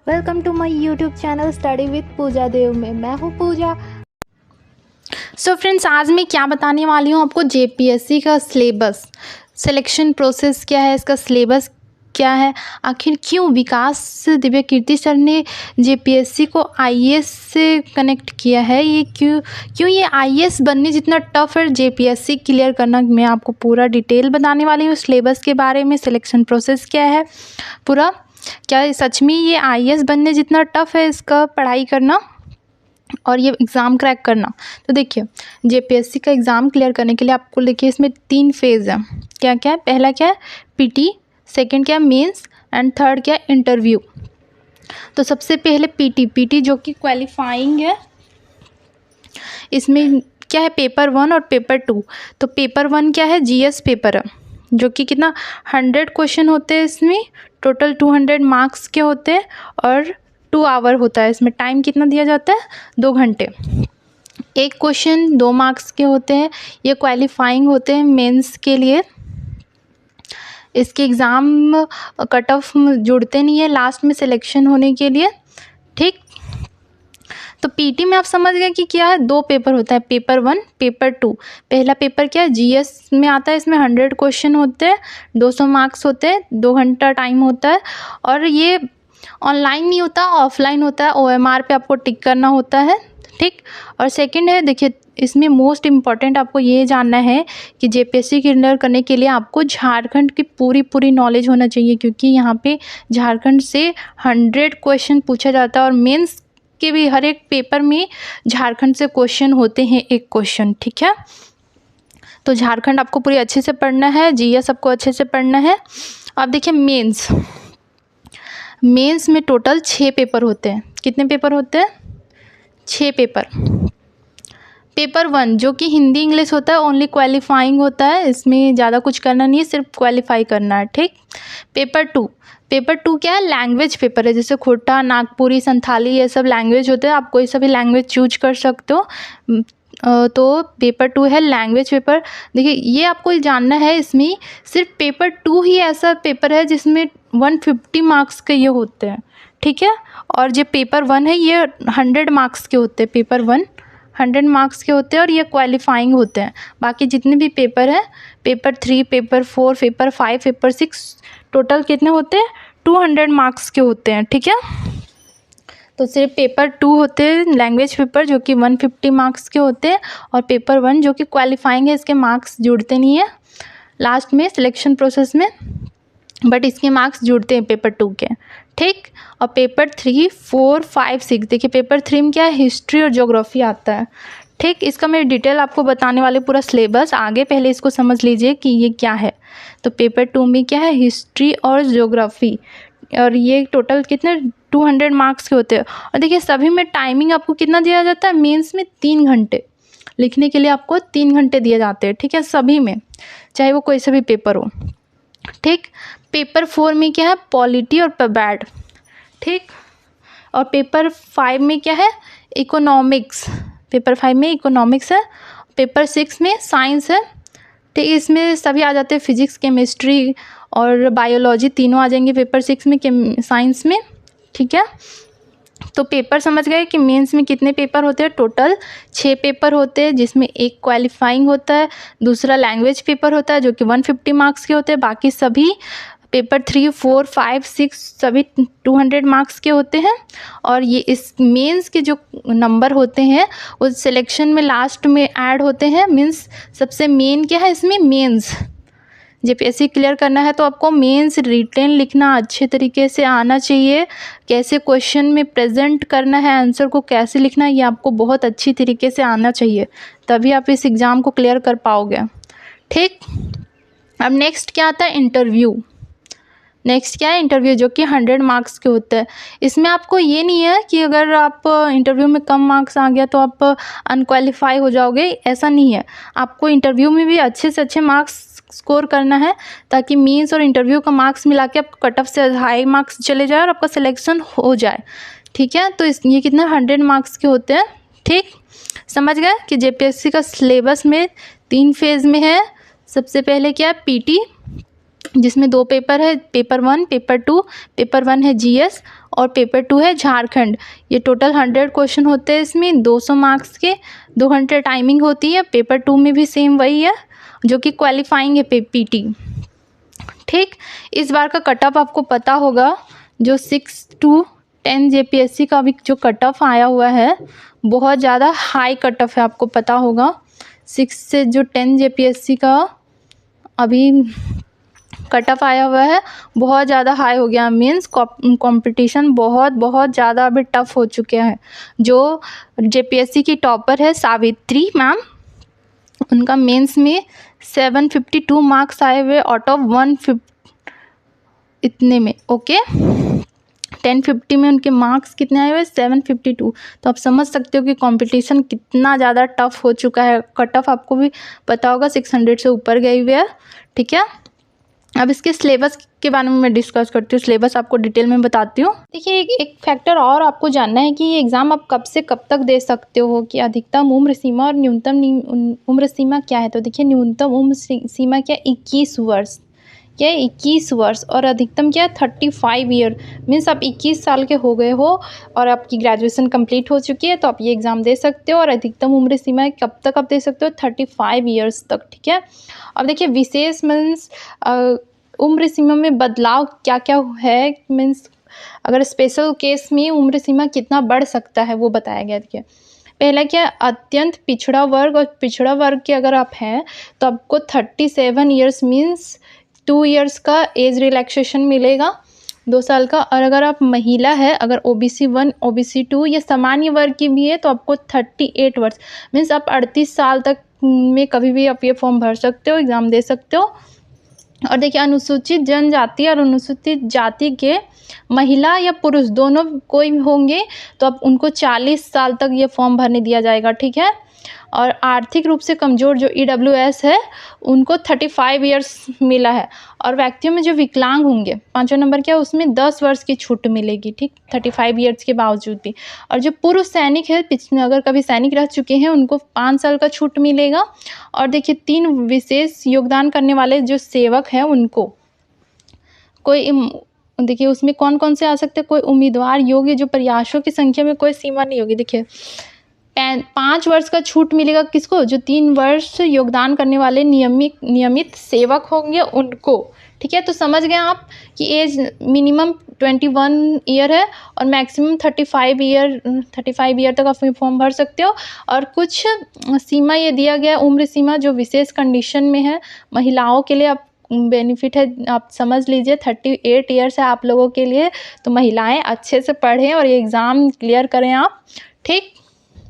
Welcome to my YouTube channel study with Pooja Dev में मैं हूँ पूजा। सो फ्रेंड्स, आज मैं क्या बताने वाली हूँ आपको जेपीएससी का सिलेबस, सिलेक्शन प्रोसेस क्या है, इसका सिलेबस क्या है, आखिर क्यों विकास दिव्य कीर्ति सर ने जेपीएससी को आईएएस से कनेक्ट किया है, ये क्यों ये आईएएस बनने जितना टफ है जेपीएससी क्लियर करना। मैं आपको पूरा डिटेल बताने वाली हूँ सिलेबस के बारे में, सिलेक्शन प्रोसेस क्या है पूरा, क्या सच में ये आईएएस बनने जितना टफ है इसका पढ़ाई करना और ये एग्ज़ाम क्रैक करना। तो देखिए, जेपीएससी का एग्ज़ाम क्लियर करने के लिए आपको देखिए इसमें 3 फेज़ है। क्या क्या है? पहला क्या है? पीटी, सेकंड क्या है? मेंस, एंड थर्ड क्या है? इंटरव्यू। तो सबसे पहले पीटी जो कि क्वालिफाइंग है। इसमें क्या है? पेपर 1 और पेपर 2। तो पेपर 1 क्या है? जीएस पेपर है, जो कि कितना 100 क्वेश्चन होते हैं इसमें, टोटल 200 मार्क्स के होते हैं और 2 आवर होता है। इसमें टाइम कितना दिया जाता है? 2 घंटे। एक क्वेश्चन 2 मार्क्स के होते हैं। ये क्वालिफाइंग होते हैं मेंस के लिए। इसके एग्ज़ाम कट ऑफ जुड़ते नहीं है लास्ट में सिलेक्शन होने के लिए, ठीक। तो पीटी में आप समझ गए कि क्या है, 2 पेपर होता है, पेपर 1, पेपर 2। पहला पेपर क्या है? जीएस में आता है। इसमें 100 क्वेश्चन होते हैं, 200 मार्क्स होते हैं, 2 घंटा टाइम होता है और ये ऑनलाइन नहीं होता, ऑफलाइन होता है। ओएमआर पे आपको टिक करना होता है, ठीक। और सेकंड है, देखिए इसमें मोस्ट इम्पॉर्टेंट आपको ये जानना है कि जेपीएससी क्लियर करने के लिए आपको झारखंड की पूरी नॉलेज होना चाहिए, क्योंकि यहाँ पे झारखंड से 100 क्वेश्चन पूछा जाता है और मेंस के भी हर एक पेपर में झारखंड से क्वेश्चन होते हैं, एक क्वेश्चन, ठीक है। तो झारखंड आपको पूरी अच्छे से पढ़ना है, जीएस आपको अच्छे से पढ़ना है। अब देखिए मेंस में टोटल 6 पेपर होते हैं। कितने पेपर होते हैं? 6 पेपर। पेपर 1 जो कि हिंदी इंग्लिश होता है, ओनली क्वालिफाइंग होता है, इसमें ज़्यादा कुछ करना नहीं है, सिर्फ क्वालिफाई करना है, ठीक। पेपर 2 क्या है? लैंग्वेज पेपर है, जैसे खोटा, नागपुरी, संथाली, ये सब लैंग्वेज होते हैं। आप कोई सा भी लैंग्वेज चूज कर सकते हो। तो पेपर 2 है लैंग्वेज पेपर। देखिए ये आपको जानना है, इसमें सिर्फ पेपर 2 ही ऐसा पेपर है जिसमें 150 मार्क्स के ये होते हैं, ठीक है। और जो पेपर 1 है ये 100 मार्क्स के होते हैं। पेपर 1 100 मार्क्स के होते हैं और ये क्वालिफाइंग होते हैं। बाकी जितने भी पेपर हैं, paper 3, paper 4, paper 5, paper 6, total कितने होते हैं? 200 मार्क्स के होते हैं, ठीक है। तो सिर्फ पेपर 2 होते हैं लैंग्वेज पेपर, जो कि 150 मार्क्स के होते हैं, और पेपर 1 जो कि क्वालिफाइंग है, इसके मार्क्स जुड़ते नहीं है लास्ट में सिलेक्शन प्रोसेस में, बट इसके मार्क्स जुड़ते हैं पेपर 2 के, ठीक। और पेपर 3, 4, 5, 6, देखिए पेपर 3 में क्या है? हिस्ट्री और ज्योग्राफी आता है, ठीक। इसका मैं डिटेल आपको बताने वाले पूरा सिलेबस आगे, पहले इसको समझ लीजिए कि ये क्या है। तो पेपर 2 में क्या है? हिस्ट्री और ज्योग्राफी, और ये टोटल कितने 200 मार्क्स के होते हैं। और देखिए सभी में टाइमिंग आपको कितना दिया जाता है? मेंस में 3 घंटे, लिखने के लिए आपको 3 घंटे दिए जाते हैं, ठीक है, सभी में, चाहे वो कोई सा भी पेपर हो, ठीक। पेपर 4 में क्या है? पॉलिटी और पबैड, ठीक। और पेपर 5 में क्या है? इकोनॉमिक्स। पेपर 5 में इकोनॉमिक्स है। पेपर 6 में साइंस है, ठीक। इसमें सभी आ जाते हैं, फिजिक्स, केमिस्ट्री और बायोलॉजी, तीनों आ जाएंगे पेपर 6 में साइंस में, ठीक है। तो पेपर समझ गए कि मेंस में कितने पेपर होते हैं? टोटल 6 पेपर होते हैं, जिसमें एक क्वालिफाइंग होता है, दूसरा लैंग्वेज पेपर होता है जो कि 150 मार्क्स के होते हैं, बाकी सभी पेपर 3, 4, 5, 6 सभी 200 मार्क्स के होते हैं। और ये इस मेंस के जो नंबर होते हैं वो सिलेक्शन में लास्ट में ऐड होते हैं। मीन्स सबसे मेन क्या है इसमें? मेंस। जेपीएससी क्लियर करना है तो आपको मेंस रिटेन लिखना अच्छे तरीके से आना चाहिए, कैसे क्वेश्चन में प्रेजेंट करना है, आंसर को कैसे लिखना है, ये आपको बहुत अच्छी तरीके से आना चाहिए, तभी आप इस एग्ज़ाम को क्लियर कर पाओगे, ठीक। अब नेक्स्ट क्या आता है? इंटरव्यू। नेक्स्ट क्या है? इंटरव्यू, जो कि 100 मार्क्स के होते हैं। इसमें आपको ये नहीं है कि अगर आप इंटरव्यू में कम मार्क्स आ गया तो आप अनक्वालिफाई हो जाओगे, ऐसा नहीं है। आपको इंटरव्यू में भी अच्छे से अच्छे मार्क्स स्कोर करना है, ताकि मेंस और इंटरव्यू का मार्क्स मिला के आपको कट ऑफ से हाई मार्क्स चले जाए और आपका सिलेक्शन हो जाए, ठीक है। तो ये कितने 100 मार्क्स के होते हैं, ठीक। समझ गए कि जेपीएससी का सिलेबस में 3 फेज़ में है। सबसे पहले क्या है? पीटी, जिसमें 2 पेपर है, पेपर 1, पेपर 2। पेपर 1 है जीएस और पेपर 2 है झारखंड। ये टोटल 100 क्वेश्चन होते हैं इसमें, 200 मार्क्स के, 2 घंटे टाइमिंग होती है। पेपर 2 में भी सेम वही है, जो कि क्वालिफाइंग है पीटी। ठीक, इस बार का कट ऑफ आपको पता होगा, जो 6 to 10 जेपीएससी का भी जो कट ऑफ आया हुआ है, बहुत ज़्यादा हाई कट ऑफ है, आपको पता होगा। 6 से जो 10 जेपीएससी का अभी कट ऑफ आया हुआ है, बहुत ज़्यादा हाई हो गया। मीन्स कंपटीशन बहुत ज़्यादा अभी टफ हो चुके हैं। जो जेपीएससी की टॉपर है सावित्री मैम, उनका मेंस में 752 मार्क्स आए हुए आउट ऑफ 150 इतने में। ओके, 1050 में उनके मार्क्स कितने आए हुए? 752। तो आप समझ सकते हो कि कंपटीशन कितना ज़्यादा टफ हो चुका है। कट ऑफ आपको भी पता होगा 600 से ऊपर गई हुई है। ठीक है, अब इसके सिलेबस के बारे में मैं डिस्कस करती हूँ। सिलेबस आपको डिटेल में बताती हूँ। देखिए, एक फैक्टर और आपको जानना है कि ये एग्ज़ाम आप कब से कब तक दे सकते हो, कि अधिकतम उम्र सीमा और न्यूनतम उम्र सीमा क्या है। तो देखिए, न्यूनतम उम्र सीमा क्या, 21 वर्ष, क्या 21 वर्ष, और अधिकतम क्या है, 35 ईयर। मीन्स आप 21 साल के हो गए हो और आपकी ग्रेजुएशन कंप्लीट हो चुकी है, तो आप ये एग्ज़ाम दे सकते हो। और अधिकतम उम्र सीमा कब तक आप दे सकते हो? 35 ईयर्स तक। ठीक है, अब देखिए, विशेष मीन्स उम्र सीमा में बदलाव क्या क्या है। मीन्स अगर स्पेशल केस में उम्र सीमा कितना बढ़ सकता है वो बताया गया। देखिए, पहला क्या, अत्यंत पिछड़ा वर्ग, और पिछड़ा वर्ग के अगर आप हैं तो आपको 37 ईयर्स मीन्स 2 ईयर्स का एज रिलैक्सेशन मिलेगा, 2 साल का। और अगर आप महिला है, अगर OBC 1, OBC 2 या सामान्य वर्ग की भी है, तो आपको 38 वर्ष मीन्स आप 38 साल तक में कभी भी आप ये फॉर्म भर सकते हो, एग्ज़ाम दे सकते हो। और देखिए, अनुसूचित जनजाति और अनुसूचित जाति के महिला या पुरुष दोनों कोई होंगे तो अब उनको 40 साल तक ये फॉर्म भरने दिया जाएगा। ठीक है, और आर्थिक रूप से कमज़ोर जो EWS है, उनको 35 ईयर्स मिला है। और व्यक्तियों में जो विकलांग होंगे, 5वां नंबर क्या, उसमें 10 वर्ष की छूट मिलेगी। ठीक, 35 ईयर्स के बावजूद भी। और जो पूर्व सैनिक है, पिछले अगर कभी सैनिक रह चुके हैं, उनको 5 साल का छूट मिलेगा। और देखिए, 3 विशेष योगदान करने वाले जो सेवक हैं, उनको कोई देखिए उसमें कौन कौन से आ सकते हैं, कोई उम्मीदवार योग्य जो प्रयासों की संख्या में कोई सीमा नहीं होगी। देखिए, 5 वर्ष का छूट मिलेगा किसको, जो 3 वर्ष योगदान करने वाले नियमित सेवक होंगे उनको। ठीक है, तो समझ गए आप कि एज मिनिमम 21 ईयर है और मैक्सिमम 35 ईयर तक आप फॉर्म भर सकते हो। और कुछ सीमा ये दिया गया, उम्र सीमा जो विशेष कंडीशन में है, महिलाओं के लिए आप बेनिफिट है, आप समझ लीजिए 38 ईयर्स है आप लोगों के लिए। तो महिलाएं अच्छे से पढ़ें और ये एग्ज़ाम क्लियर करें आप। ठीक।